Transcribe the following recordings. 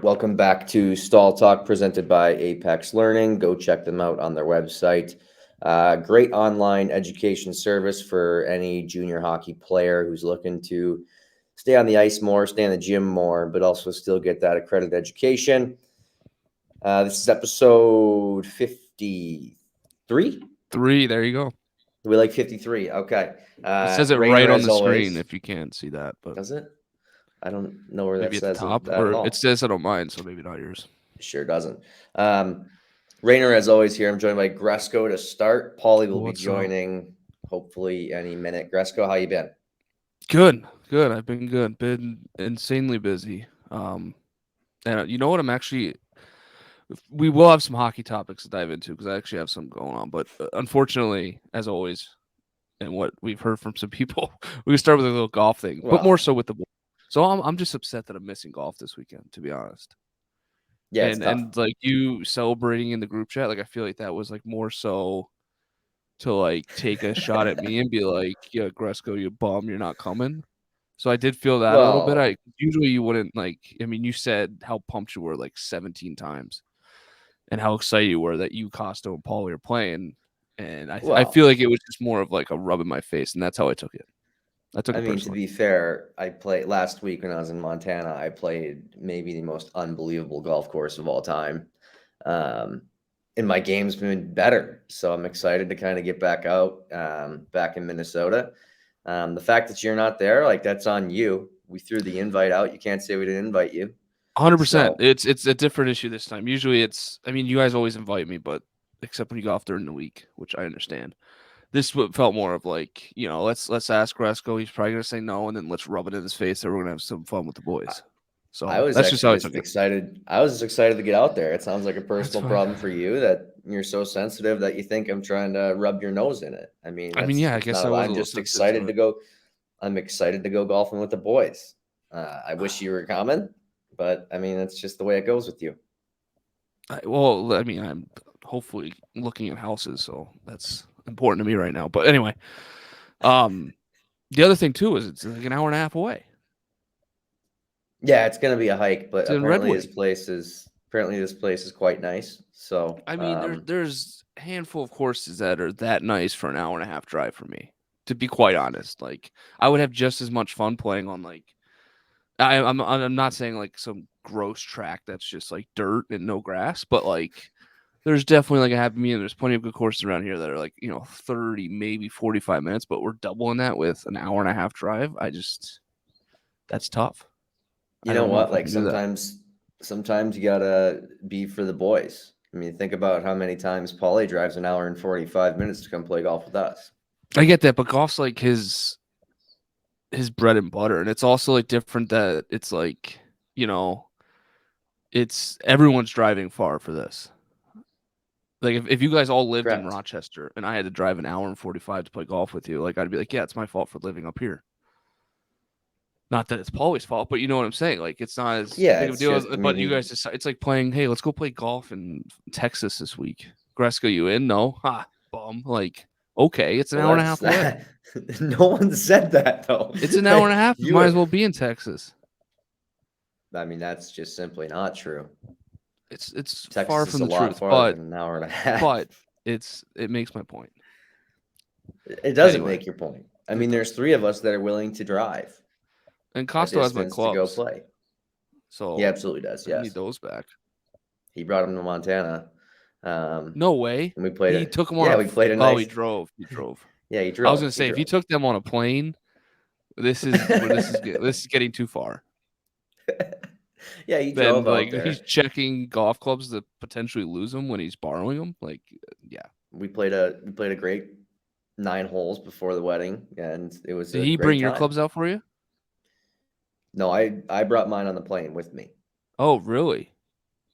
Welcome back to StallTalk presented by Apex Learning. Go check them out on their website. Great online education service for any junior hockey player who's looking to stay on the ice more, stay in the gym more, but also still get that accredited education. This is episode 53. There you go. We like 53. Okay. It says it Rainer, right on as the always. screen if you can't see that, but Does it? I don't know where that maybe at the says top, that at or all. it says it on mine, so maybe not yours. Sure doesn't. Rainer, as always, here. I'm joined by Gresko to start. Pauly will be joining hopefully any minute. Gresko, how you been? Good. I've been good. Been insanely busy. And you know what? We will have some hockey topics to dive into because I actually have some going on. But unfortunately, as always, and what we've heard from some people, we can start with a little golf thing, but more so with the boys. So I'm just upset that I'm missing golf this weekend, to be honest. Yeah, and like you celebrating in the group chat, like I feel like that was like more so to like take a shot at me and be like, "Yeah, Gresko, you bum, you're not coming." So I did feel that a little bit. Usually you wouldn't like. I mean, you said how pumped you were like 17 times, and how excited you were that you, Costo, and Pauly are playing. And I feel like it was just more of like a rub in my face, and that's how I took it. I mean, to be fair, I played last week when I was in Montana. I played maybe the most unbelievable golf course of all time. And my game's been better. So I'm excited to kind of get back out, back in Minnesota. The fact that you're not there, like that's on you. We threw the invite out. You can't say we didn't invite you. 100%. It's a different issue this time. Usually I mean, you guys always invite me, but except when you go off during the week, which I understand. This felt more of like, let's ask Gresko. He's probably gonna say no, and then let's rub it in his face that we're gonna have some fun with the boys. So that's just how I took it. Excited. I was just excited to get out there. It sounds like a personal problem for you that you're so sensitive that you think I'm trying to rub your nose in it. I mean, yeah, I guess I'm just excited to go. I'm excited to go golfing with the boys. I wish you were coming, but I mean, that's just the way it goes with you. I'm hopefully looking at houses, so that's important to me right now. But anyway, the other thing too is it's like an hour and a half away. Yeah, it's gonna be a hike, but apparently this place is quite nice. So I mean, there's a handful of courses that are that nice for an hour and a half drive for me. To be quite honest, like I would have just as much fun playing on like I'm not saying like some gross track that's just like dirt and no grass, but like there's definitely like a happy medium. There's plenty of good courses around here that are like 30, maybe 45 minutes, but we're doubling that with an hour and a half drive. That's tough. You know what? Like sometimes you gotta be for the boys. I mean, think about how many times Pauly drives an hour and 45 minutes to come play golf with us. I get that, but golf's like his bread and butter, and it's also like different that it's like it's everyone's driving far for this. Like if you guys all lived in Rochester and I had to drive an hour and 45 to play golf with you, like I'd be like, yeah, it's my fault for living up here. Not that it's Pauly's fault, but you know what I'm saying. Like it's not as big of a deal. But you guys decide it's like playing. Hey, let's go play golf in Texas this week. Gresko, you in? No, ha, bum. Like okay, it's an hour and a half away. No one said that though. It's an hour and a half. You might as well be in Texas. I mean, that's just simply not true. It's Texas far from the truth, but an hour and a half. But it makes my point. It doesn't make your point. I mean, there's 3 of us that are willing to drive. And Costo has my clubs to go play. So he absolutely does. Yes, I need those back. He brought them to Montana. No way. And we played. He took them on. We played a nice. Oh, he drove. He drove. Yeah, he drove. I was gonna say if he took them on a plane, this is getting too far. Yeah, he drove. Like he's checking golf clubs to potentially lose them when he's borrowing them. Like, yeah. We played a great 9 holes before the wedding, and it was. Did he bring your clubs out for you? No, I brought mine on the plane with me. Oh, really?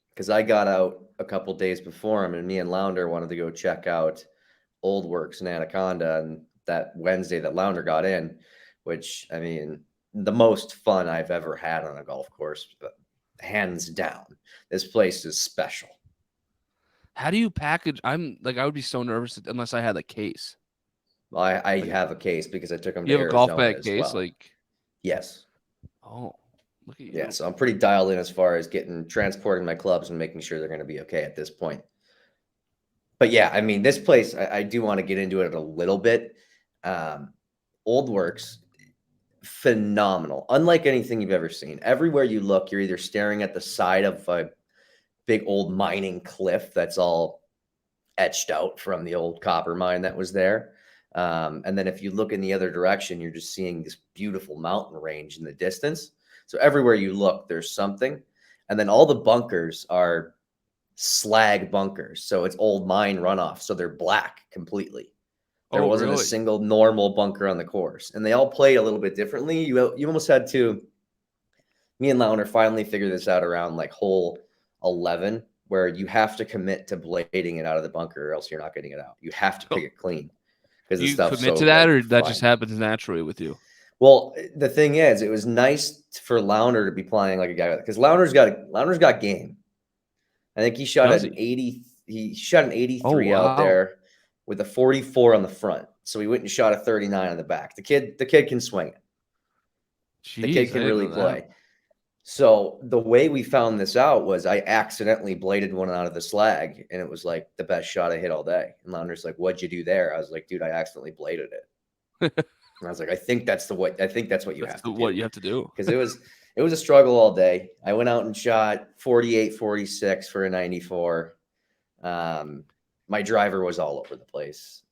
Because I got out a couple days before him, and me and Lounder wanted to go check out Old Works in Anaconda, and that Wednesday that Lounder got in, which, I mean, the most fun I've ever had on a golf course, but hands down. This place is special. How do you package? I would be so nervous unless I had a case. Well, I have a case because I took him to Arizona. You have a golf bag case? Well. Yes. Oh, look Look at Yeah, you. so I'm pretty dialed in as far as transporting my clubs and making sure they're going to be okay at this point. But yeah, I mean, this place, I do want to get into it a little bit. Old Works, phenomenal. Unlike anything you've ever seen. Everywhere you look, you're either staring at the side of a big old mining cliff that's all etched out from the old copper mine that was there. And then if you look in the other direction, you're just seeing this beautiful mountain range in the distance. So everywhere you look, there's something. And then all the bunkers are slag bunkers. So it's old mine runoff. So they're black completely. There Oh, wasn't a really? single normal bunker on the course. And they all played a little bit differently. You almost had to, me and Launer finally figured this out around like hole 11, where you have to commit to blading it out of the bunker or else you're not getting it out. You have to pick it clean because the You stuff's commit so to that, like or that just fine. happens naturally with you? Well, the thing is, it was nice for Launer to be playing like a guy because Launer's got game. I think he shot Does an he? 80. He shot an Oh, 83 out wow. there with a 44 on the front. So he went and shot a 39 on the back. The kid can swing it. The kid Jeez, I can didn't really know that. play. So the way we found this out was I accidentally bladed one out of the slag, and it was like the best shot I hit all day. And Launer's like, "What'd you do there?" I was like, "Dude, I accidentally bladed it." And I was like, I think that's what you That's have to what do. you have to do. Because it was a struggle all day. I went out and shot 48, 46 for a 94. My driver was all over the place.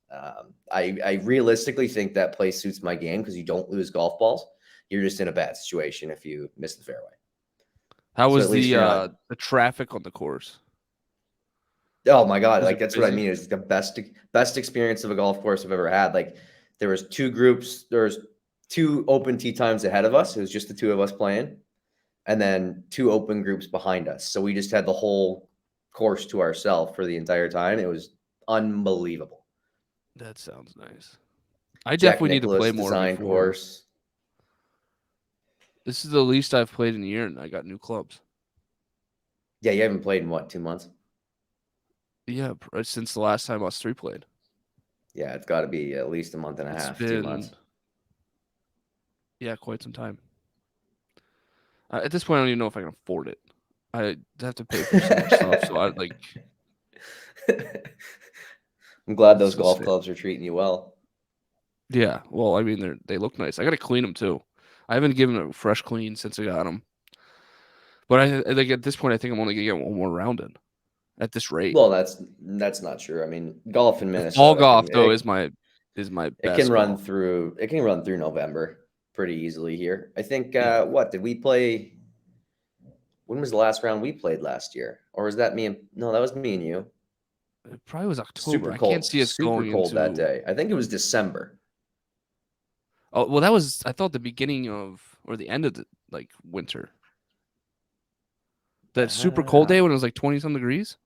I realistically think that place suits my game because you don't lose golf balls. You're just in a bad situation if you miss the fairway. How So was at least you're not. the traffic on the course? Oh my God. Was Like it that's what I busy? mean. It's the best experience of a golf course I've ever had. Like there was two groups, there was two open tee times ahead of us. It was just the two of us playing, and then two open groups behind us. So we just had the whole course to ourselves for the entire time. It was unbelievable. That sounds nice. I Jack definitely need to Nicklaus play more design before. course. This is the least I've played in a year, and I got new clubs. Yeah, you haven't played in what, 2 months? Yeah, since the last time us three played. Yeah, it's got to be at least a month and a It's half, 2 months. been, yeah, quite some time. At this point, I don't even know if I can afford it. I have to pay for so much stuff, so I like. I'm glad those It's golf insane. clubs are treating you well. Yeah, well, I mean, they look nice. I got to clean them too. I haven't given them a fresh clean since I got them. But I like at this point, I think I'm only gonna get one more round in at this rate. Well, that's not true. I mean, golf in The fall Minnesota golf can though it, is my it can best run golf. through November pretty easily here. I think Yeah, what did we play? When was the last round we played last year? Or was that me and no, that was me and you. it probably was October. I can't see us Super going cold that into. day. I think it was December. Oh well, that was I thought the beginning of or the end of the like winter. That super cold Uh, day when it was like 20-some degrees.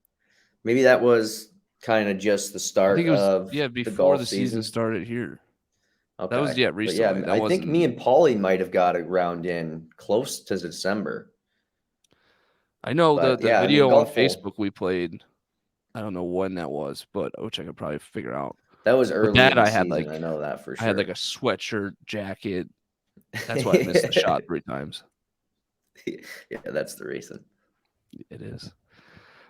Maybe that was kind of just the I start think it was of the before golf the season season. started here. That was Okay. But yeah, recently. That I think me wasn't. and Pauly might have got a round in close to December. I know But the yeah, I mean, video on golf will. Facebook we played. I don't know when that was, but which I could probably figure out. That was With early in that, the season. I know that for I had like a sure. sweatshirt jacket. That's why I missed the shot 3 times. Yeah, that's the reason. It is.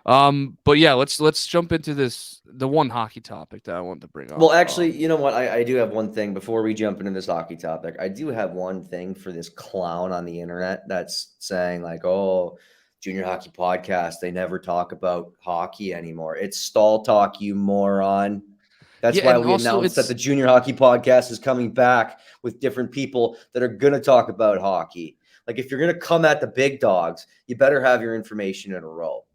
But yeah, let's jump into the one hockey topic that I wanted to bring up. Well, actually, you know what? I do have one thing before we jump into this hockey topic. I do have one thing for this clown on the internet that's saying, like, oh, junior hockey podcast, they never talk about hockey anymore. It's Stall Talk, you moron. That's Yeah, why and we also announced that it's the junior hockey podcast is coming back with different people that are going to talk about hockey. Like, if you're going to come at the big dogs, you better have your information in a row.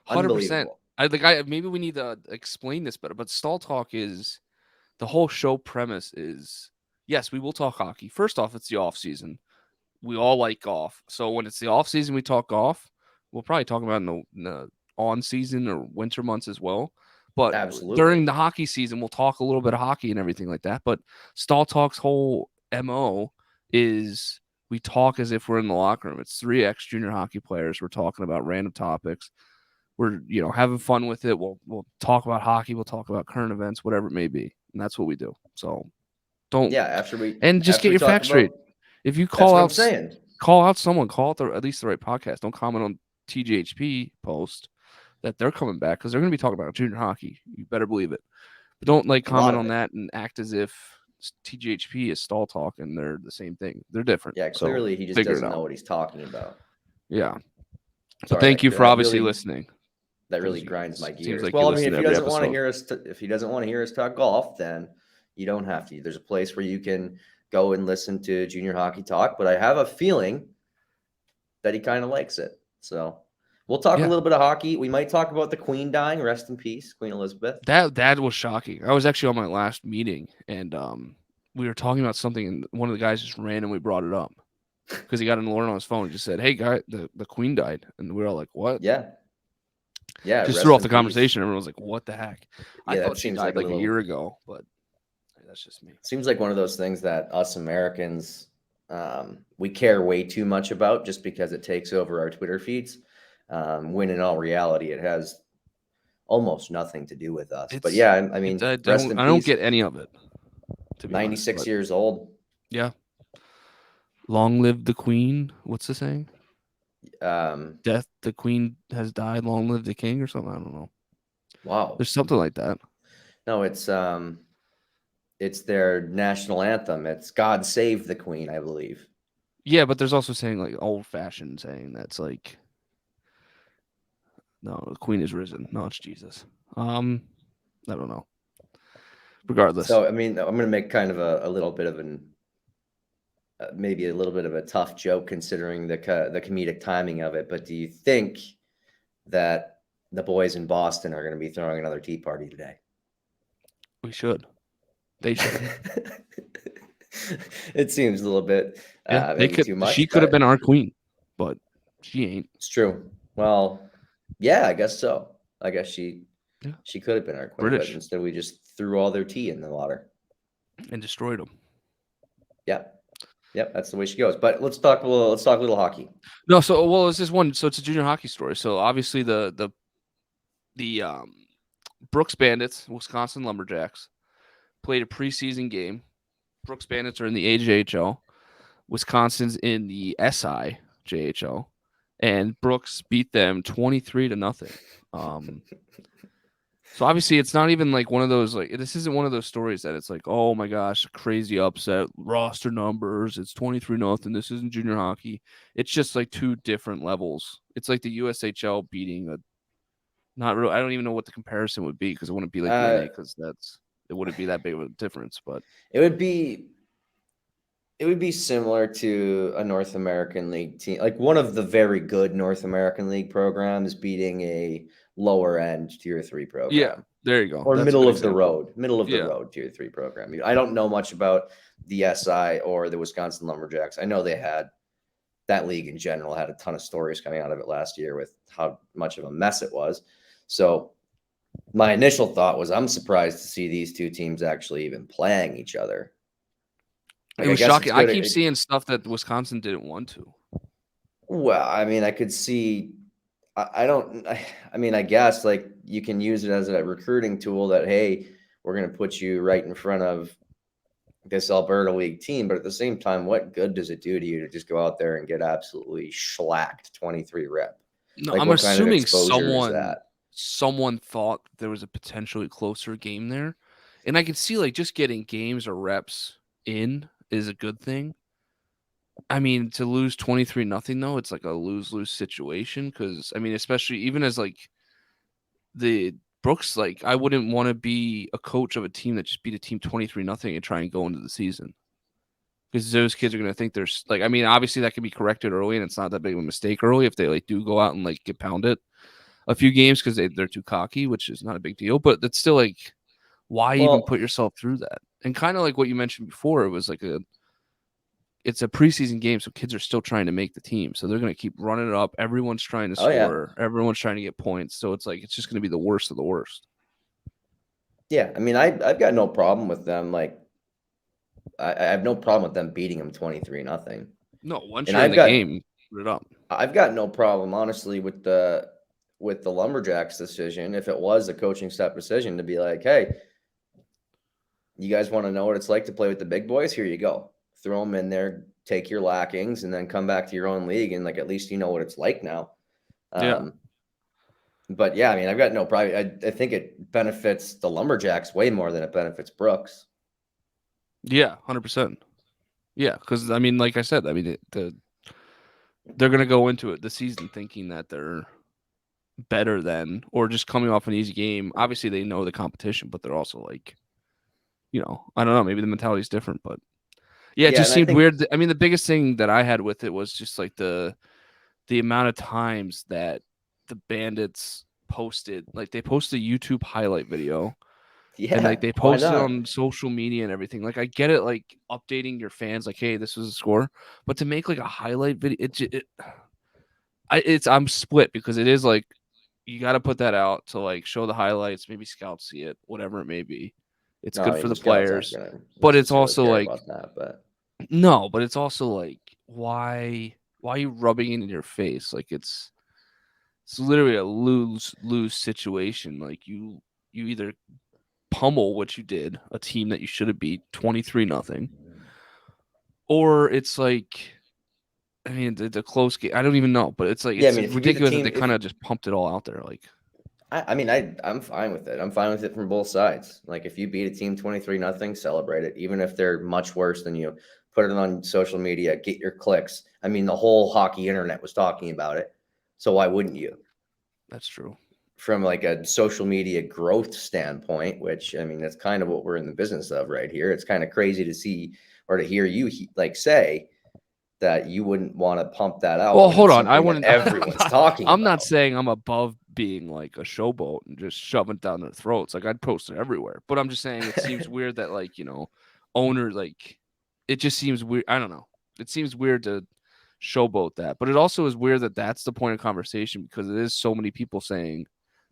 100%. Unbelievable. I maybe we need to explain this better, but Stall Talk is the whole show premise is yes, we will talk hockey. First off, it's the off season. We all like golf. So when it's the off season, we talk golf. We'll probably talk about in the on season or winter months as well. But Absolutely. during the hockey season, we'll talk a little bit of hockey and everything like that. But Stall Talk's whole MO is we talk as if we're in the locker room. It's three ex junior hockey players. We're talking about random topics. We're having fun with it. We'll talk about hockey. We'll talk about current events, whatever it may be, and that's what we do. So don't Yeah, and just after get we your talk facts straight. about If you that's call what I'm out saying. call out someone. Call out at least the right podcast. Don't comment on TGHP post that they're coming back because they're going to be talking about junior hockey. You better believe it. But don't like A lot comment of on it. that and act as if TGHP is StallTalk and they're the same thing. They're different. Yeah, So clearly he just figure it doesn't know out. what he's talking about. Yeah. But Sorry, thank you for that obviously really listening. that really 'Cause grinds my seems gears. like you Well, I mean, listen if to he every doesn't want to episode. hear us, if he doesn't want to hear us talk golf, then you don't have to. There's a place where you can go and listen to junior hockey talk. But I have a feeling that he kind of likes it. So we'll talk a Yeah. little bit of hockey. We might talk about the Queen dying. Rest in peace, Queen Elizabeth. That was shocking. I was actually on my last meeting and we were talking about something and one of the guys just randomly brought it up because he got an alert on his phone and just said, "Hey guy, the Queen died." And we were all like, "What?" Yeah, yeah. Just threw Rest off in the peace. conversation. Everyone was like, "What the heck?" I Yeah, thought that she seems died like a like a little. year ago, but that's just me. Seems like one of those things that us Americans we care way too much about just because it takes over our Twitter feeds. When in all reality, it has almost nothing to do with us. But It's yeah, I mean, rest in I don't peace. get any of it, to be honest. 96 But years old. yeah, long live the Queen. What's the saying? Um, Death, the Queen has died. Long live the King, or something. I don't know. wow. There's something like that. No, it's their national anthem. It's God Save the Queen, I believe. Yeah, but there's also saying like old fashioned saying that's like, no, the Queen is risen. No, it's Jesus. I don't know. Regardless, So, I mean, I'm going to make kind of a little bit of maybe a little bit of a tough joke considering the comedic timing of it. But do you think that the boys in Boston are going to be throwing another tea party today? we should. They should. It seems a little bit Yeah, they maybe could. too She much, could have been but our queen, but she ain't. it's true. Well, yeah, I guess so. I guess Yeah, she could have been our queen, but British instead we just threw all their tea in the water. and destroyed them. Yeah. Yep, that's the way she goes. But let's talk a little hockey. No, so well, it's just one. So it's a junior hockey story. So obviously the Brooks Bandits, Wisconsin Lumberjacks, played a preseason game. Brooks Bandits are in the AJHL. Wisconsin's in the SIJHL, and Brooks beat them 23-0. So obviously it's not even like one of those like this isn't one of those stories that it's like, oh my gosh, crazy upset, roster numbers, it's 23-0. This isn't junior hockey. It's just like two different levels. It's like the USHL beating a not real. I don't even know what the comparison would be because it wouldn't be like the NA because it wouldn't be that big of a difference. But It would be similar to a North American League team, like one of the very good North American League programs beating a lower end Tier 3 program. yeah, there you go. Or That's middle a of good the example. road Tier 3 program. I don't know much about the SI or the Wisconsin Lumberjacks. I know they had that league in general had a ton of stories coming out of it last year with how much of a mess it was. So my initial thought was I'm surprised to see these two teams actually even playing each other. It was shocking. I keep seeing stuff that Wisconsin didn't want to. Well, I mean, I could see. I mean, I guess like you can use it as a recruiting tool that hey, we're going to put you right in front of this Alberta League team, but at the same time, what good does it do to you to just go out there and get absolutely shellacked 23 rep? No, Like, I'm what kind of assuming exposure is that? someone thought there was a potentially closer game there. And I could see like just getting games or reps in is a good thing. I mean, to lose 23-0 though, it's like a lose-lose situation because I mean, especially even as like the Brooks, like I wouldn't want to be a coach of a team that just beat a team 23-0 and try and go into the season. Because those kids are going to think there's like, I mean, obviously that can be corrected early and it's not that big of a mistake early if they like do go out and like get pounded a few games because they're too cocky, which is not a big deal. But it's still like, why even put yourself through that? And kind of like what you mentioned before, it was like it's a preseason game, so kids are still trying to make the team. So they're going to keep running it up. Everyone's trying to score. Yeah. Everyone's trying to get points. So it's like, it's just going to be the worst of the worst. Yeah. I mean, I've got no problem with them. Like, I have no problem with them beating them 23-0. No, once And you're in the game, put it up. I've got no problem, honestly, with the Lumberjacks decision. If it was a coaching step decision to be like, hey, you guys want to know what it's like to play with the big boys? Here you go. Throw them in there, take your lackings and then come back to your own league, and like at least you know what it's like now. Yeah. But yeah, I mean, I've got no problem. I think it benefits the Lumberjacks way more than it benefits Brooks. Yeah, 100%. Yeah, because I mean, like I said, I mean, they're gonna go into it the season thinking that they're better than, or just coming off an easy game. Obviously, they know the competition, but they're also like, I don't know, maybe the mentality is different, but yeah, it Yeah, just and I seemed think weird. I mean, the biggest thing that I had with it was just like the amount of times that the Bandits posted, like they posted a YouTube highlight video and like yeah, they why posted not? on social media and everything. Like I get it, like updating your fans, like, hey, this was a score, but to make like a highlight video, I'm split because it is like you got to put that out to like show the highlights, maybe scouts see it, whatever it may be. It's No, I good for mean the the scouts aren't players, gonna but it's necessarily also care like about that, but no, but it's also like why are you rubbing it in your face? Like it's literally a lose situation. Like you either pummel what you did, a team that you should have beat 23-0, or it's like I mean it's a close game. I don't even know, but it's like yeah, I it's mean if you beat the ridiculous that team, they kind of just pumped it all out there. Like I mean I'm fine with it. I'm fine with it from both sides. Like if you beat a team 23-0, celebrate it, even if they're much worse than you. Put it on social media, get your clicks. I mean, the whole hockey internet was talking about it, so why wouldn't you? that's true. From like a social media growth standpoint, which I mean, that's kind of what we're in the business of right here. It's kind of crazy to see or to hear you like say that you wouldn't want to pump that out Well, when hold it's on. I something that wouldn't. everyone's talking I'm not about. saying I'm above being like a showboat and just shoving it down their throats. Like I'd post it everywhere. But I'm just saying it seems weird that like owner like it just seems weird. I don't know. It seems weird to showboat that, but it also is weird that that's the point of conversation because it is so many people saying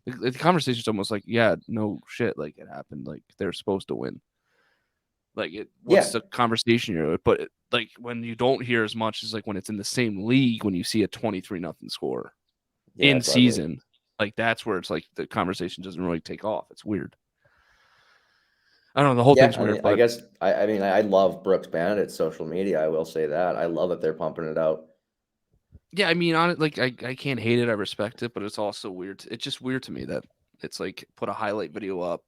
the conversation is almost like yeah no shit like it happened like they're supposed to win. Like what's Yeah, the conversation here? But like when you don't hear as much as like when it's in the same league when you see a 23-0 score yeah, in it's ugly. season, like that's where it's like the conversation doesn't really take off. It's weird. I don't know. The whole Yeah, thing's I weird, mean, I but guess I mean I love Brooks Bandits social media. I will say that I love that they're pumping it out. yeah, I mean, on it, like I can't hate it. I respect it, but it's also weird. It's just weird to me that it's like put a highlight video up,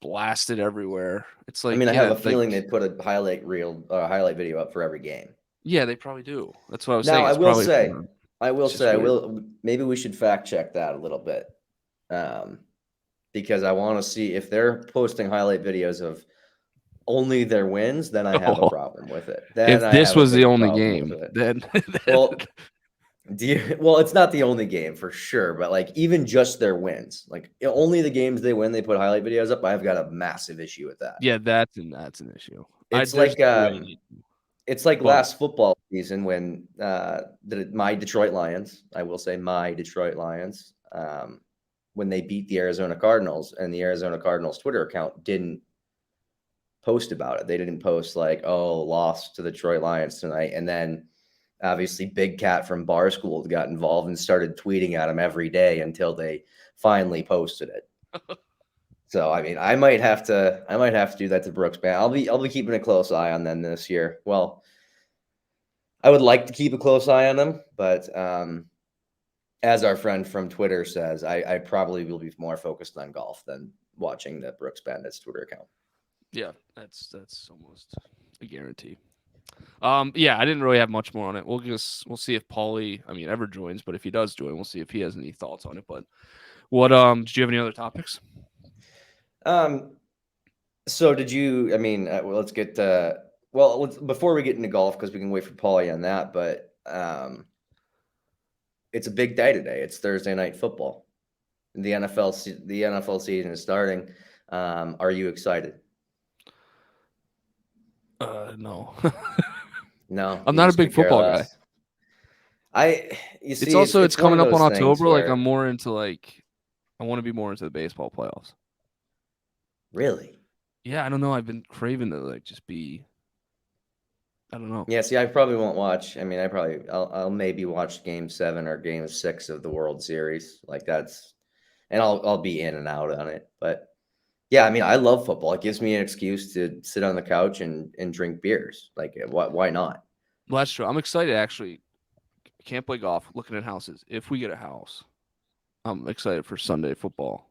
blast it everywhere. It's I like mean, I have yeah, a like feeling they put a highlight video up for every game. yeah, they probably do. That's what I was Now, saying. It's probably for. It's just I weird. will. Maybe we should fact check that a little bit, um, because I want to see if they're posting highlight videos of only their wins. Then I have a Oh, problem with it. Then if I this have a was the big only problem with game, it. then, then Well, well, it's not the only game for sure, but like even just their wins, like only the games they win, they put highlight videos up. I've got a massive issue with that. yeah, that's an issue. It's There's like no way you need to, It's like but last football season when my Detroit Lions, I will say my Detroit Lions, when they beat the Arizona Cardinals, and the Arizona Cardinals Twitter account didn't post about it. They didn't post like, "Oh, lost to the Detroit Lions tonight," and then obviously Big Cat from Barstool got involved and started tweeting at him every day until they finally posted it. So I mean, I might have to do that to Brooks Band. I'll be keeping a close eye on them this year. Well, I would like to keep a close eye on them, but as our friend from Twitter says, I probably will be more focused on golf than watching the Brooks Bandits Twitter account. yeah, that's almost a guarantee. Yeah, I didn't really have much more on it. We'll see if Pauly, I mean, ever joins, but if he does join, we'll see if he has any thoughts on it. But what did you have any other topics? Um, so did you? I mean, well, let's get before we get into golf because we can wait for Pauly on that. But it's a big day today. It's Thursday night football. The NFL season is starting. Are you excited? No. No, I'm you not a just big could care football guy. less. You It's see, also it's it's one of coming up on those things October. Like I'm where more into like I want to be more into the baseball playoffs. really. Yeah, I don't know. I've been craving to like just be. I don't know. Yeah, see, I probably won't watch. I mean, I'll maybe watch Game 7 or Game 6 of the World Series. Like that's, and I'll be in and out on it. But Yeah, I mean, I love football. It gives me an excuse to sit on the couch and drink beers. Like, why not? Well, that's true. I'm excited actually. Can't play golf. Looking at houses. If we get a house, I'm excited for Sunday football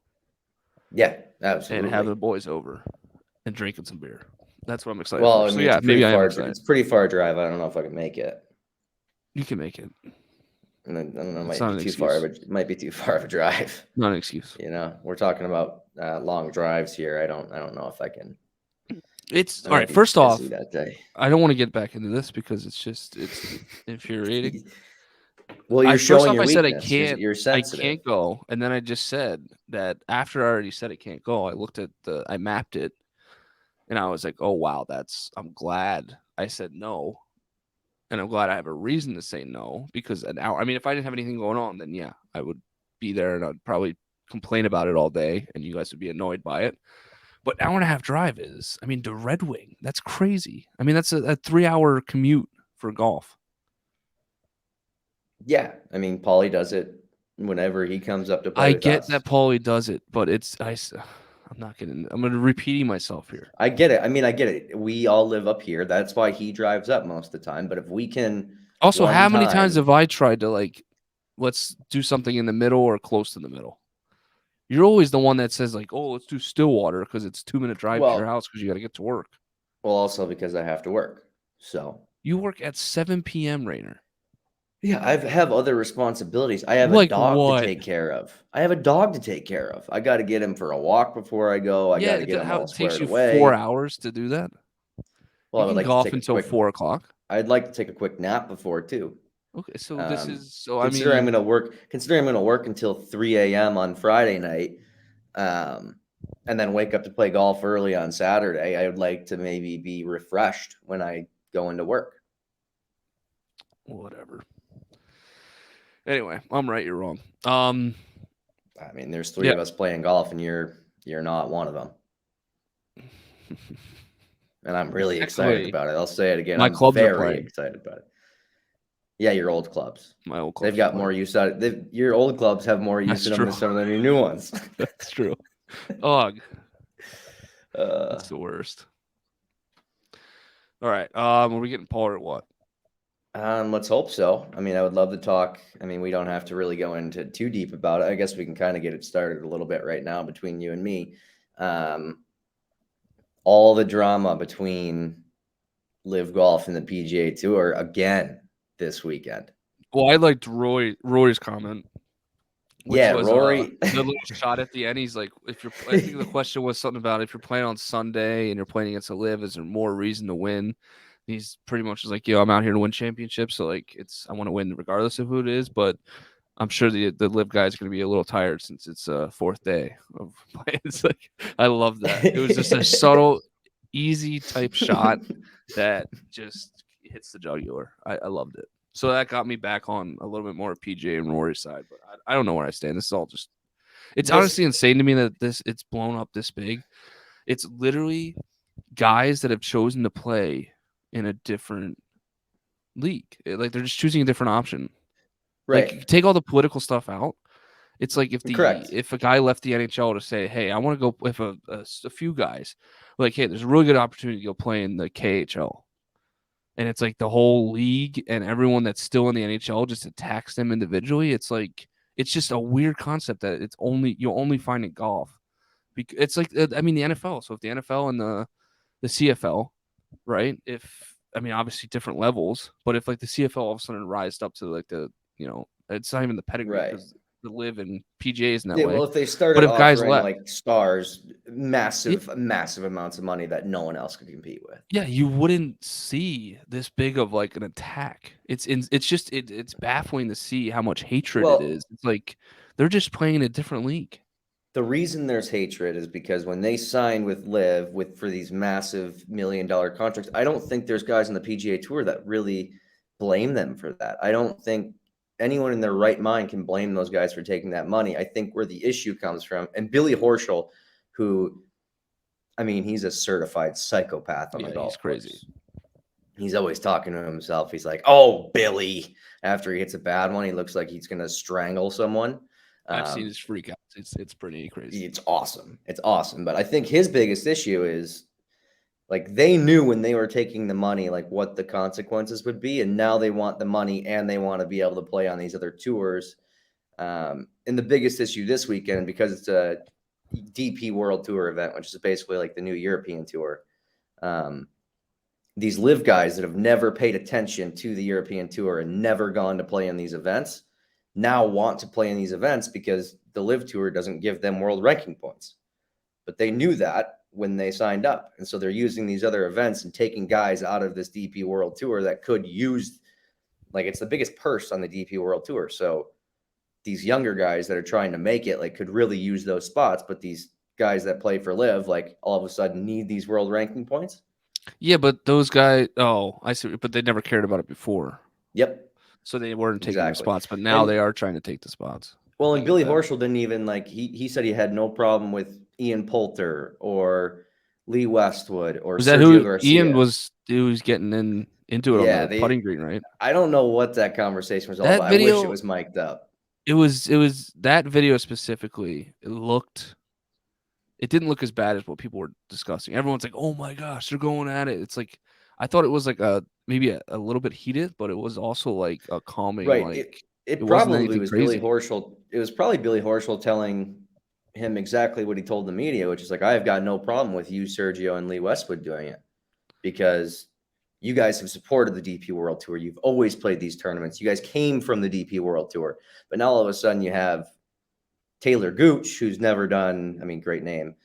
Yeah, and having absolutely. the boys over and drinking some beer. That's what I'm excited Well, for. I So mean, it's yeah, a pretty maybe I am far. excited. It's a pretty far drive. I don't know if I can make it. You can make it. And I don't know. It It's might not be an too far, excuse. but it might be too far of a drive. Not an excuse. We're talking about long drives here. I don't know if I can. It's I all might right. be First busy off, that day. I don't want to get back into this because it's infuriating. Well, you're First showing off, your I said weakness. You're I sensitive. can't go, and then I just said that after I already said I can't go, I mapped it, and I was like, oh wow, I'm glad I said no, and I'm glad I have a reason to say no because an hour. I mean, if I didn't have anything going on, then yeah, I would be there and I'd probably complain about it all day, and you guys would be annoyed by it. But hour and a half drive I mean, to Red Wing, that's crazy. I mean, that's a 3 hour commute for golf. Yeah, I mean, Pauly does it whenever he comes up to play I with get us. that Pauly does it, but I'm not getting. I'm going to repeating myself here. I get it. I mean, I get it. We all live up here. That's why he drives up most of the time. But if we can Also, one how many times time, have I tried to let's do something in the middle or close to the middle? You're always the one that says like, oh, let's do Stillwater because it's 2 minute drive to your well, house because you got to get to work. also because I have to work. So You work at 7 p.m. Rainer. yeah, I have other responsibilities. I have a Like dog to what? take care of. I have a dog to take care of. I got to get him for a walk before I go. I got Yeah, to get him how all it takes squared you 4 away. hours to do that? Well, You I would can like to golf take a until quick. 4 o'clock. I'd like to take a quick nap before too. Okay, so this Um, is so. I considering I'm mean, going to work. Considering I'm going to work until 3 a.m. on Friday night, um, and then wake up to play golf early on Saturday, I would like to maybe be refreshed when I go into work. whatever. Anyway, I'm right. You're wrong. I mean, there's three Yeah. of us playing golf, and you're not one of them. And I'm really excited Actually, about it. I'll say it again. my I'm clubs are very playing. excited about it. Yeah, your old clubs. My old They've clubs are got more playing. use out of your old clubs have more use That's in them true. than some of the new ones. That's true. Ugh, uh, that's the worst. All right. Are we getting Paul or what? let's hope so. I mean, I would love to talk. I mean, we don't have to really go into too deep about it. I guess we can kind of get it started a little bit right now between you and me. All the drama between Live Golf and the PGA Tour again this weekend. Well, I liked Roy's comment, which Yeah, was Rory. the little shot at the end. He's like, if you're, I think the question was something about if you're playing on Sunday and you're playing against a Live, is there more reason to win? He's pretty much just like, yo, I'm out here to win championships, so like, I want to win regardless of who it is. But I'm sure the Live guys are going to be a little tired since it's fourth day of playing. It's like, I love that. It was just a subtle, easy type shot that just hits the jugular. I loved it. So that got me back on a little bit more PJ and Rory's side, but I don't know where I stand. This is all just, it's honestly insane to me that it's blown up this big. It's literally guys that have chosen to play in a different league. Like they're just choosing a different option. Right. Like take all the political stuff out. It's like Correct. if a guy left the NHL to say, hey, I want to go, if a few guys like, hey, there's a really good opportunity to go play in the KHL. And it's like the whole league and everyone that's still in the NHL just attacks them individually. It's like it's just a weird concept that you'll only find in golf. It's like I mean the NFL. So if the NFL and the CFL, right? If I mean obviously different levels, but if like the CFL all of a sudden rised up to like it's not even the pedigree Right. because the Live and PGAs in that Yeah, way. well, if they But started if guys offering left, like stars, yeah, massive amounts of money that no one else could compete with. yeah, you wouldn't see this big of like an attack. It's baffling to see how much hatred it Well, is. It's like they're just playing in a different league. the reason there's hatred is because when they sign with Live for these massive $1 million contracts, I don't think there's guys on the PGA Tour that really blame them for that. I don't think anyone in their right mind can blame those guys for taking that money. I think where the issue comes from, and Billy Horschel, who, I mean, he's a certified psychopath on the Yeah, he's golf crazy. course. He's always talking to himself. He's like, "Oh, Billy." After he hits a bad one, he looks like he's going to strangle someone. I've seen his freak out. It's pretty crazy. It's awesome. It's awesome. But I think his biggest issue is like they knew when they were taking the money, like what the consequences would be. And now they want the money and they want to be able to play on these other tours. And the biggest issue this weekend, because it's a DP World Tour event, which is basically like the new European Tour. These live guys that have never paid attention to the European Tour and never gone to play in these events now want to play in these events because the live tour doesn't give them world ranking points. But they knew that when they signed up. And so they're using these other events and taking guys out of this DP World Tour that could use, like, it's the biggest purse on the DP World Tour. So these younger guys that are trying to make it, like, could really use those spots. But these guys that play for live, like, all of a sudden need these world ranking points. Yeah, but those guys, I see, but they never cared about it before. Yep. So they weren't taking the spots, but now they are trying to take the spots. Well, and Billy Horschel didn't even, like, he said he had no problem with Ian Poulter or Lee Westwood or Sergio Garcia. Ian was getting into it on the putting green, right? I don't know what that conversation was all about. I wish it was mic'd up. It was that video specifically. It didn't look as bad as what people were discussing. Everyone's like, "Oh my gosh, they're going at it." It's like, I thought it was like maybe a little bit heated, but it was also like a calming. Right. Like it probably was crazy. Billy Horschel. It was probably Billy Horschel telling him exactly what he told the media, which is like, I have got no problem with you, Sergio, and Lee Westwood doing it because you guys have supported the DP World Tour. You've always played these tournaments. You guys came from the DP World Tour, but now all of a sudden you have Taylor Gooch, who's never done, I mean, great name,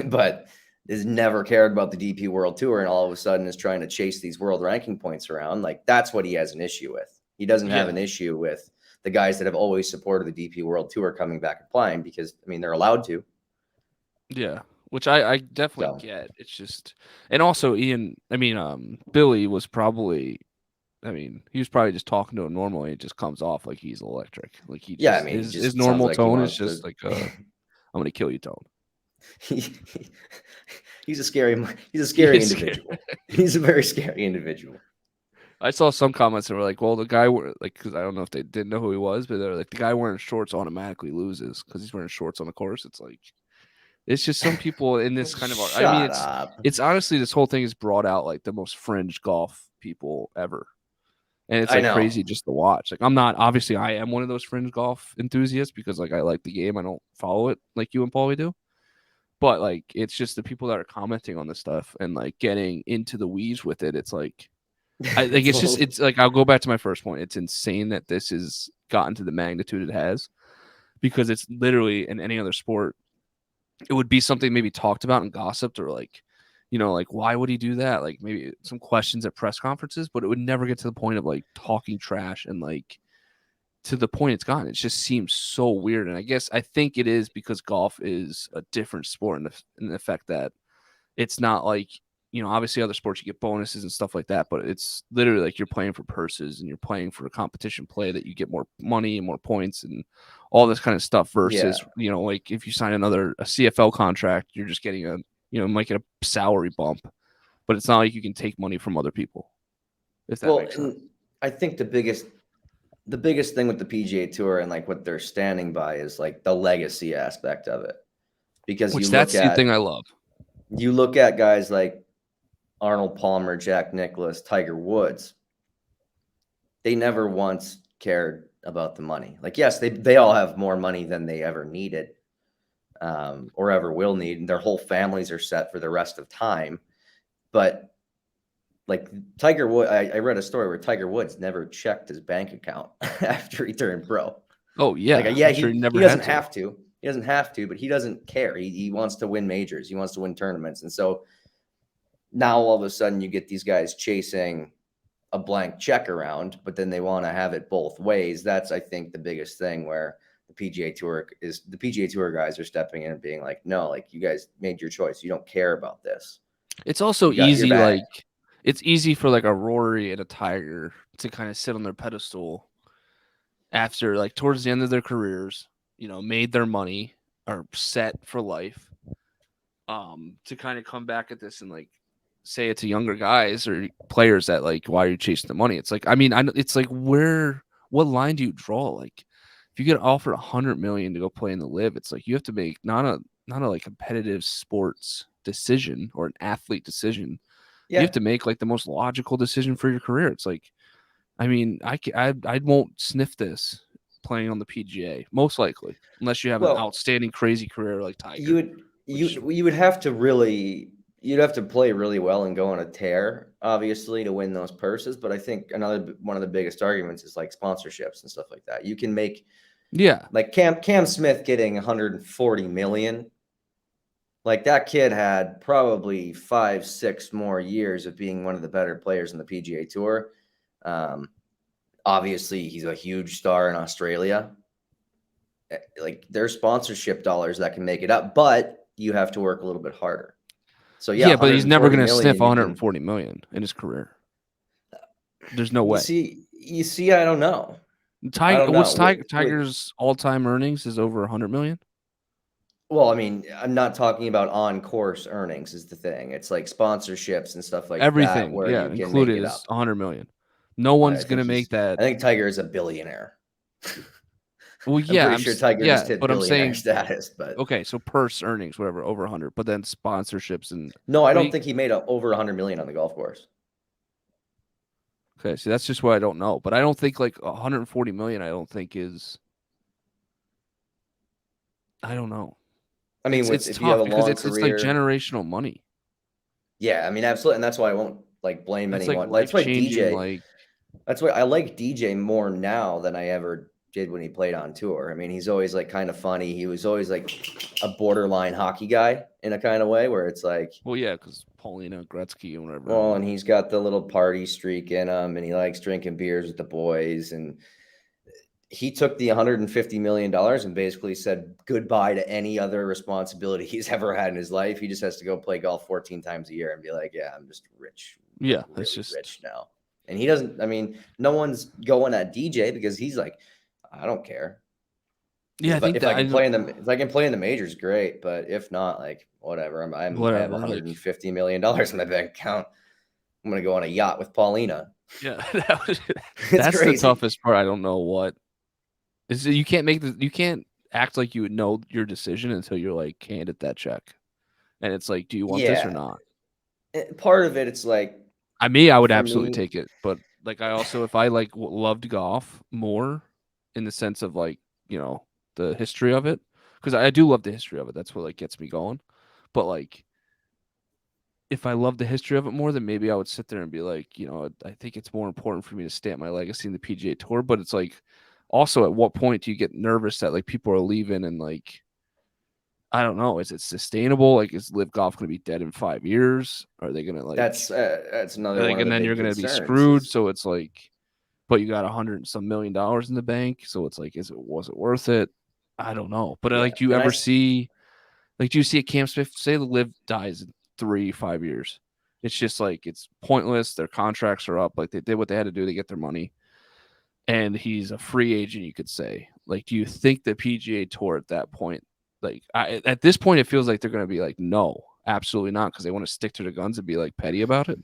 but has never cared about the DP World Tour and all of a sudden is trying to chase these world ranking points around. Like, that's what he has an issue with. He doesn't have an issue with the guys that have always supported the DP World Tour coming back and playing because, I mean, they're allowed to. Yeah, which I definitely get. It's just, and also Billy was probably, he was probably just talking to him normally. It just comes off like he's electric. Like he just, his normal tone is just like, I'm going to kill you tone. He's a scary individual. He's a very scary individual. I saw some comments that were like, well, the guy, because I don't know if they didn't know who he was, but they're like, the guy wearing shorts automatically loses because he's wearing shorts on the course. It's like, it's just some people in this kind of, it's honestly, this whole thing has brought out like the most fringe golf people ever. And it's like crazy just to watch. Like, obviously I am one of those fringe golf enthusiasts because like I like the game. I don't follow it like you and Pauly do. But like, it's just the people that are commenting on this stuff and like getting into the weeds with it. It's like, it's like, I'll go back to my first point. It's insane that this has gotten to the magnitude it has because it's literally in any other sport, it would be something maybe talked about and gossiped or like, like, why would he do that? Like maybe some questions at press conferences, but it would never get to the point of like talking trash and like to the point it's gotten. It just seems so weird. And I think it is because golf is a different sport in the fact that it's not like, obviously other sports you get bonuses and stuff like that, but it's literally like you're playing for purses and you're playing for a competition play that you get more money and more points and all this kind of stuff versus, like if you sign a CFL contract, you're just getting might get a salary bump, but it's not like you can take money from other people. If that makes sense. I think the biggest thing with the PGA Tour and like what they're standing by is like the legacy aspect of it, because that's the thing I love. You look at guys like Arnold Palmer, Jack Nicklaus, Tiger Woods. They never once cared about the money. Like, yes, they all have more money than they ever needed or ever will need. And their whole families are set for the rest of time. But like Tiger Woods, I read a story where Tiger Woods never checked his bank account after he turned pro. Oh, yeah. Like, yeah, he doesn't have to. He doesn't have to, but he doesn't care. He wants to win majors. He wants to win tournaments. And so now all of a sudden you get these guys chasing a blank check around, but then they want to have it both ways. That's, I think, the biggest thing where the PGA Tour guys are stepping in and being like, no, like, you guys made your choice. You don't care about this. It's also easy. Like, it's easy for like a Rory and a Tiger to kind of sit on their pedestal after like towards the end of their careers, made their money, are set for life, to kind of come back at this and like say it to younger guys or players that like, why are you chasing the money? It's like, it's like what line do you draw? Like, if you get offered $100 million to go play in the Live, it's like you have to make not a like competitive sports decision or an athlete decision. You have Yeah. to make like the most logical decision for your career. It's like, I mean, I won't sniff this playing on the PGA most likely, unless you have an Well, outstanding crazy career like you Tiger. would Which you would have to really you'd have to play really well and go on a tear, obviously, to win those purses. But I think one of the biggest arguments is like sponsorships and stuff like that. You can make yeah, like Cam Smith getting 140 million. Like that kid had probably 5, 6 more years of being one of the better players in the PGA Tour. Um, Obviously, he's a huge star in Australia. Like there's sponsorship dollars that can make it up, but you have to work a little bit harder. So yeah, yeah, but he's never 140 going to sniff million. You 140 can million in his career. There's no you way. see you see. I don't know. I don't know. Tiger's all-time earnings is over 100 million. Well, I mean, I'm not talking about on course earnings is the thing. It's like sponsorships and stuff like that Everything, where yeah, you can make included it is up. 100 million. No one's going to make that. I think Tiger is a billionaire. Well, I'm yeah, pretty sure Tiger just hit but I'm billionaire saying status, but okay, so purse earnings, whatever, over 100, but then sponsorships and no, I but don't think he made over 100 million on the golf course. okay, so that's just what I don't know, but I don't think like 140 million. I don't think is. I don't know. I mean, It's if you have tough a because long it's like career, generational money. yeah, I mean, absolutely, and that's why I won't like blame That's like anyone. Like, life that's why changing. DJ. Like That's why I like DJ more now than I ever did when he played on tour. I mean, he's always like kind of funny. He was always like a borderline hockey guy in a kind of way where it's like, well, yeah, because Paulina, Gretzky, and whatever. well, and he's got the little party streak in him, and he likes drinking beers with the boys. And he took the $150 million and basically said goodbye to any other responsibility he's ever had in his life. He just has to go play golf 14 times a year and be like, yeah, I'm just rich, like Yeah, it's really just rich now. And he doesn't, I mean, no one's going at DJ because he's like, I don't care. yeah. I think If I that can play in the majors, great. But if not, like whatever. I have whatever. Like $150 million in my bank account. I'm gonna go on a yacht with Paulina. yeah, It's that's the crazy. toughest part. I don't know what is. You can't act like you would know your decision until you're like handed that check, and it's like, do you want this or Yeah. not? Part of it, it's like I would for absolutely me, take it, but like I also, if I like loved golf more in the sense of like the history of it, because I do love the history of it. That's what like gets me going. But like, if I love the history of it more, then maybe I would sit there and be like, I think it's more important for me to stamp my legacy in the PGA Tour. But it's like, also, at what point do you get nervous that like people are leaving and like I don't know. Is it sustainable? Like, is Live Golf going to be dead in 5 years? Are they going to that's another one like, of and the then you're big going to be concerns. screwed? So it's like, but you got $100 million in the bank. So it's like, was it worth it? I don't know. But Yeah, like, do you and ever see, like, do you see a Cam Smith say the Live dies in 3, 5 years? It's just like, it's pointless. Their contracts are up. Like, they did what they had to do to get their money. And he's a free agent, you could say. Like, do you think the PGA Tour at that point, like at this point, it feels like they're going to be like, no, absolutely not, because they want to stick to their guns and be like petty about it.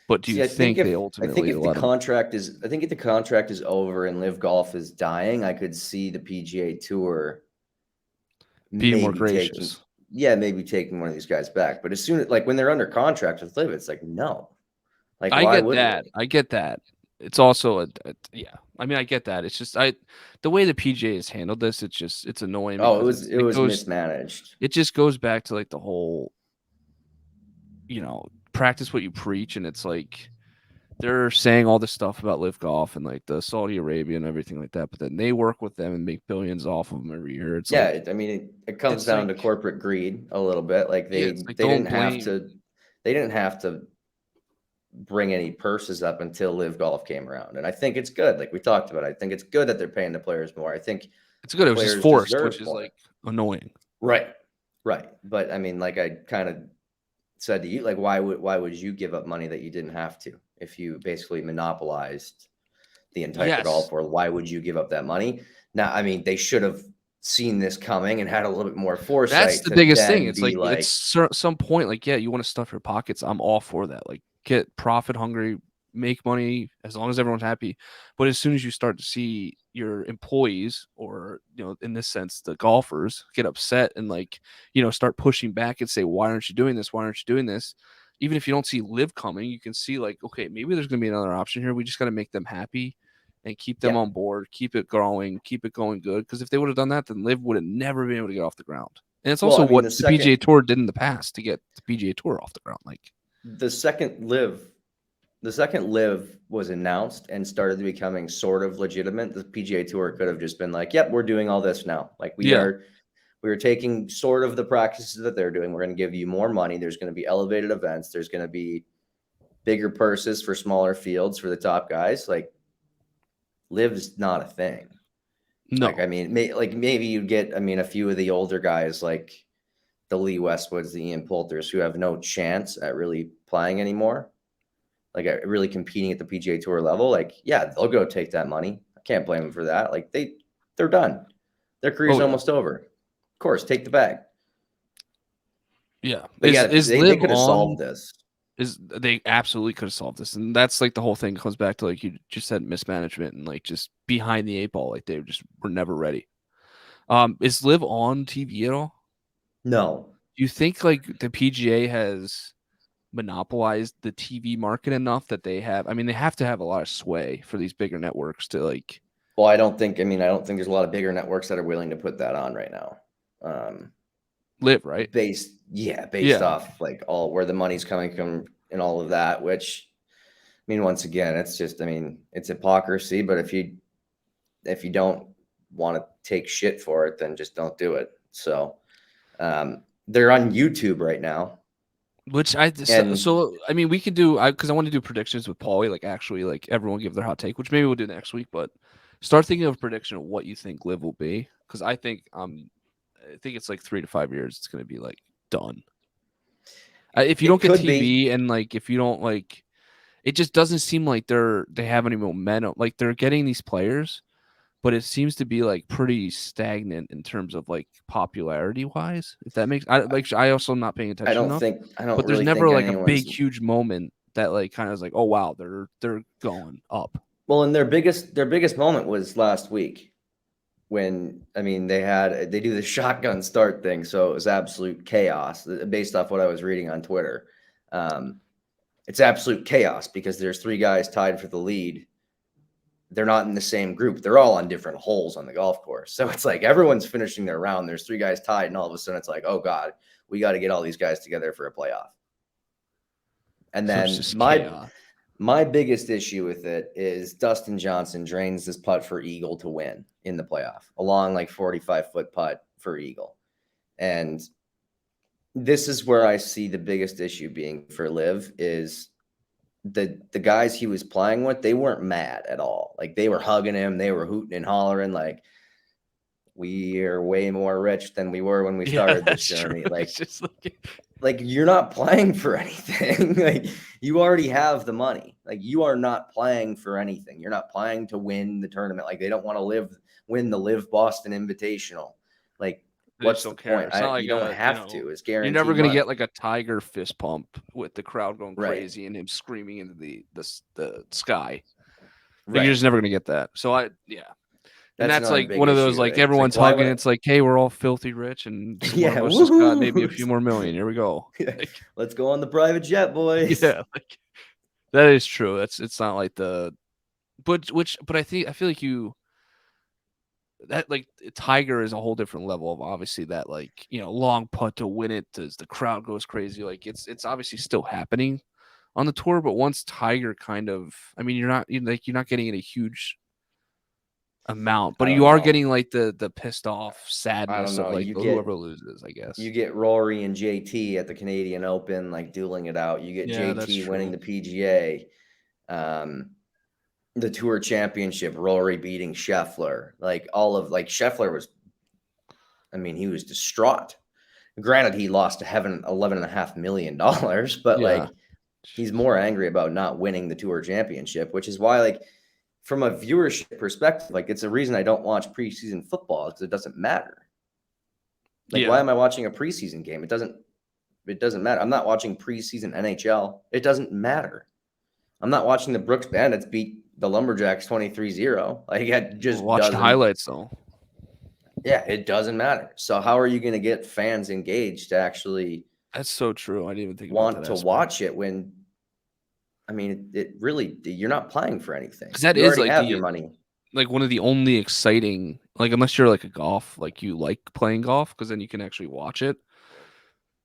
But do you See, think they I think ultimately if the let him? contract is I think if the contract is over and Live Golf is dying, I could see the PGA Tour Be more maybe taking gracious. maybe taking one of these guys back. But as soon as like when they're under contract with Live, it's like no. Like I why get would that. we? I get that. It's also yeah. I mean, I get that. It's just the way the PGA has handled this. It's annoying Oh, because it was mismanaged. it just goes back to like the whole practice what you preach, and it's like they're saying all this stuff about Live Golf and like the Saudi Arabia and everything like that, but then they work with them and make billions off of them every year. It's Yeah, like I mean it comes it's down like to corporate greed a little bit. Like yeah, they it's like they don't didn't have blame. to they didn't have to bring any purses up until Live Golf came around. And I think it's good. Like we talked about, I think it's good that they're paying the players more. I think It's the good. It was just players forced, which deserve is more. like annoying. Right. Right. But I mean, like I kind of said to you, like why would you give up money that you didn't have to if you basically monopolized the entire Yes, golf world? Why would you give up that money? Now, I mean, they should have seen this coming and had a little bit more that's foresight the to biggest thing. then It's be like like, some point, like yeah, you want to stuff your pockets. I'm all for that. Like get profit hungry make money as long as everyone's happy. But as soon as you start to see your employees, or in this sense, the golfers, get upset and like start pushing back and say, "Why aren't you doing this? Why aren't you doing this?" Even if you don't see live coming, you can see like, okay, maybe there's going to be another option here. We just got to make them happy and keep them on board, keep it growing, keep it going good. Because if they would have done that, then live would have never been able to get off the ground. And it's also what the PGA Tour did in the past to get the PGA Tour off the ground. Like the second live was announced and started becoming sort of legitimate, the PGA Tour could have just been like, "Yep, we're doing all this now. Like we are taking sort of the practices that they're doing. We're going to give you more money. There's going to be elevated events. There's going to be bigger purses for smaller fields for the top guys. Like live's not a thing." No, like I mean, maybe you get, I mean, a few of the older guys like the Lee Westwoods, the Ian Poulters, who have no chance at really playing anymore, like really competing at the PGA Tour level. Like, yeah, they'll go take that money. I can't blame them for that. Like they're done. Their career's almost over. Of course, take the bag. Yeah, but they could have solved this. They absolutely could have solved this, and that's like the whole thing comes back to, like you just said, mismanagement and like just behind the 8 ball. Like they just were never ready. Is live on TV at all? No. Do you think like the PGA has monopolized the TV market enough that they have? I mean, they have to have a lot of sway for these bigger networks to like. Well, I don't think there's a lot of bigger networks that are willing to put that on right now. Live, right? Based off like all where the money's coming from and all of that, which I mean, once again, it's just, I mean, it's hypocrisy, but if you don't want to take shit for it, then just don't do it. So they're on YouTube right now. Which I mean, we can do, because I want to do predictions with Pauly, like actually like everyone give their hot take, which maybe we'll do next week, but start thinking of a prediction of what you think live will be. Because I think it's like 3 to 5 years. It's going to be like done. If you don't get TV and like, if you don't like, it just doesn't seem like they have any momentum. Like they're getting these players, but it seems to be like pretty stagnant in terms of like popularity wise. If that makes, I also am not paying attention enough. But there's never like a big huge moment that like kind of is like, oh wow, they're going up. Well, and their biggest moment was last week when, I mean, they do the shotgun start thing, so it was absolute chaos based off what I was reading on Twitter. It's absolute chaos because there's 3 guys tied for the lead. They're not in the same group. They're all on different holes on the golf course. So it's like everyone's finishing their round. There's 3 guys tied, and all of a sudden it's like, oh God, we got to get all these guys together for a playoff. And then my biggest issue with it is Dustin Johnson drains this putt for eagle to win in the playoff, a long like 45-foot putt for eagle. And this is where I see the biggest issue being for Liv is the guys he was playing with, they weren't mad at all. Like they were hugging him, they were hooting and hollering like, we are way more rich than we were when we started this journey. Like, just like you're not playing for anything. Like you already have the money. Like you are not playing for anything. You're not playing to win the tournament. Like they don't want to win the Live Boston Invitational. Like what's the point? You don't have to. It's guaranteed. You're never going to get like a Tiger fist pump with the crowd going crazy and him screaming into the sky. Like, you're just never going to get that. So and that's like one of those, like everyone's hugging. It's like, hey, we're all filthy rich, and one of us just got maybe a few more million. Here we go. Like, let's go on the private jet, boys. Yeah, like that is true. It's not like but I feel like that like Tiger is a whole different level of obviously that like long putt to win it as the crowd goes crazy. Like it's obviously still happening on the tour, but once Tiger kind of, I mean, you're not getting in a huge amount, but you are getting like the pissed off sadness of like whoever loses, I guess. You get Rory and JT at the Canadian Open, like dueling it out. You get JT winning the PGA, the Tour Championship, Rory beating Scheffler. Like Scheffler was, I mean, he was distraught. Granted, he lost to heaven $11.5 million, but like he's more angry about not winning the Tour Championship, which is why like, from a viewership perspective, like it's a reason I don't watch preseason football because it doesn't matter. Like, why am I watching a preseason game? It doesn't matter. I'm not watching preseason NHL. It doesn't matter. I'm not watching the Brooks Bandits beat the Lumberjacks 23-0. Like it just Watch the doesn't. highlights though. Yeah, it doesn't matter. So how are you going to get fans engaged to actually That's so true. I didn't even think about want that to aspect. watch it when, I mean, it really, you're not playing for anything. Because that You is already like have your money. like one of the only exciting, like unless you're like a golf, like you like playing golf, because then you can actually watch it.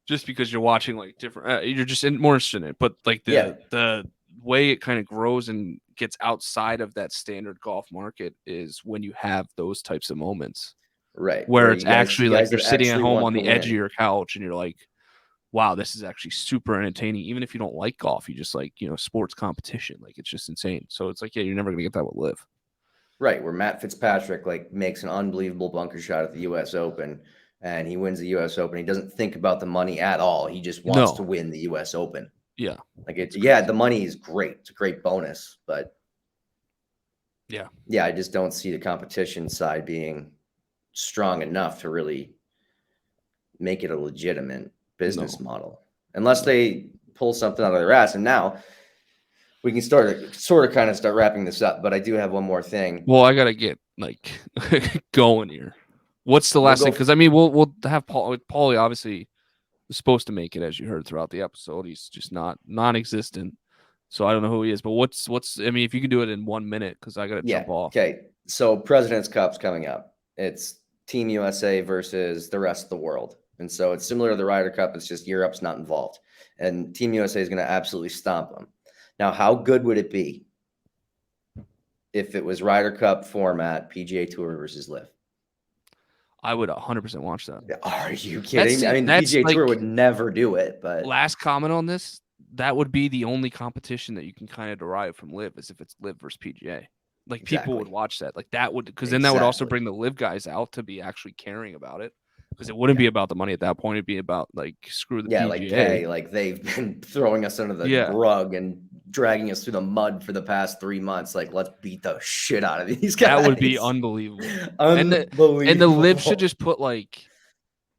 Just because you're watching like different, you're just more interested in it. But like the way it kind of grows and gets outside of that standard golf market is when you have those types of moments, Right. where it's actually like guys you're that sitting at actually home want on to the edge of win. your couch and you're like, wow, this is actually super entertaining. Even if you don't like golf, you just like, sports competition. Like it's just insane. So it's like, yeah, you're never gonna get that with live. Right, where Matt Fitzpatrick like makes an unbelievable bunker shot at the U.S. Open, and he wins the U.S. Open. He doesn't think about the money at all. He just wants to win the U.S. Open. Yeah. Like it. Yeah, the money is great. It's a great bonus, but yeah, I just don't see the competition side being strong enough to really make it a legitimate business model, unless they pull something out of their ass. And now we can sort of start wrapping this up. But I do have one more thing. Well, I gotta get like going here. What's the last thing? Because I mean, we'll have Pauly obviously was supposed to make it, as you heard throughout the episode. He's just not non-existent. So I don't know who he is. But what's I mean, if you can do it in 1 minute, because I gotta jump off. Okay. So President's Cup's coming up. It's Team USA versus the rest of the world. And so it's similar to the Ryder Cup. It's just Europe's not involved. And Team USA is going to absolutely stomp them. Now, how good would it be if it was Ryder Cup format, PGA Tour versus Live? I would 100% watch that. Are you kidding me? I mean, the PGA Tour would never do it, but last comment on this, that would be the only competition that you can kind of derive from Live, is if it's Live versus PGA. Like people would watch that. Like that would, because then that would also bring the Live guys out to be actually caring about it. Because it wouldn't be about the money at that point. It'd be about like screw the PGA. Like hey, like they've been throwing us under the rug and dragging us through the mud for the past 3 months. Like let's beat the shit out of these guys. That would be unbelievable. Unbelievable. And the Live should just put like,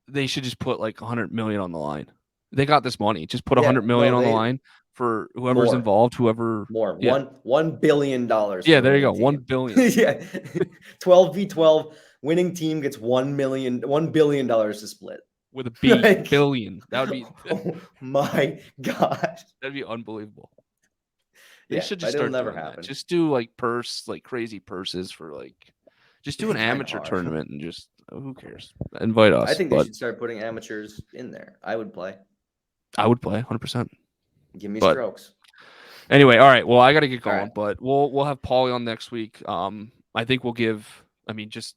they should just put like 100 million on the line. They got this money. Just put 100 million on the line for whoever's involved. Whoever more $1 billion. Yeah, there you go. 1 billion. 12v12. Winning team gets $1 billion to split with a B. Billion. That would be. Oh my gosh, that'd be unbelievable. They Yeah, should just but it'll start never doing happen. that. Just do like crazy purses for like, just do an amateur tournament and just who cares? Invite us. I think they should start putting amateurs in there. I would play. I would play 100%. Give me strokes. Anyway, all right. Well, I got to get going, but we'll have Pauly on next week. I think we'll give. I mean, just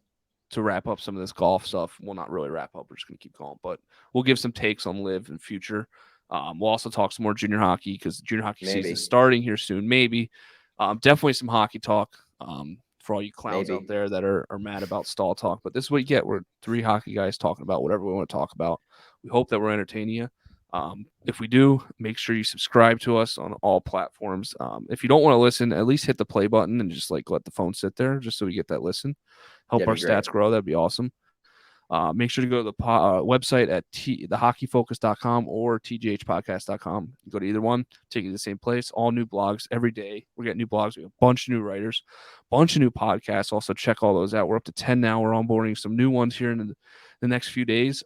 to wrap up some of this golf stuff. We'll not really wrap up. We're just gonna keep going, but we'll give some takes on Live in future. We'll also talk some more junior hockey because junior hockey season is starting here soon. Maybe, definitely some hockey talk. For all you clowns out there that are mad about StallTalk, but this is what you get. We're 3 hockey guys talking about whatever we want to talk about. We hope that we're entertaining you. If we do, make sure you subscribe to us on all platforms. If you don't want to listen, at least hit the play button and just like let the phone sit there just so we get that listen. Help our stats grow. That'd be awesome. Make sure to go to the website at thehockeyfocus.com or tghpodcast.com. Go to either one, take you to the same place. All new blogs every day. We got new blogs. We have a bunch of new writers, bunch of new podcasts. Also, check all those out. We're up to 10 now. We're onboarding some new ones here in the next few days.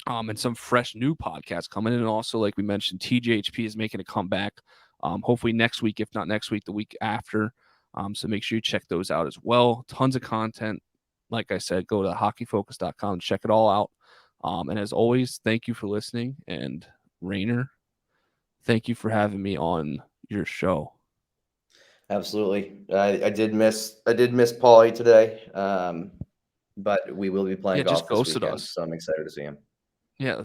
And some fresh new podcasts coming in. And also, like we mentioned, TJHP is making a comeback. Hopefully next week, if not next week, the week after. So make sure you check those out as well. Tons of content. Like I said, go to hockeyfocus.com and check it all out. And as always, thank you for listening. And Rainer, thank you for having me on your show. Absolutely. I did miss Pauly today. But we will be playing golf this weekend, so I'm excited to see him. Yeah.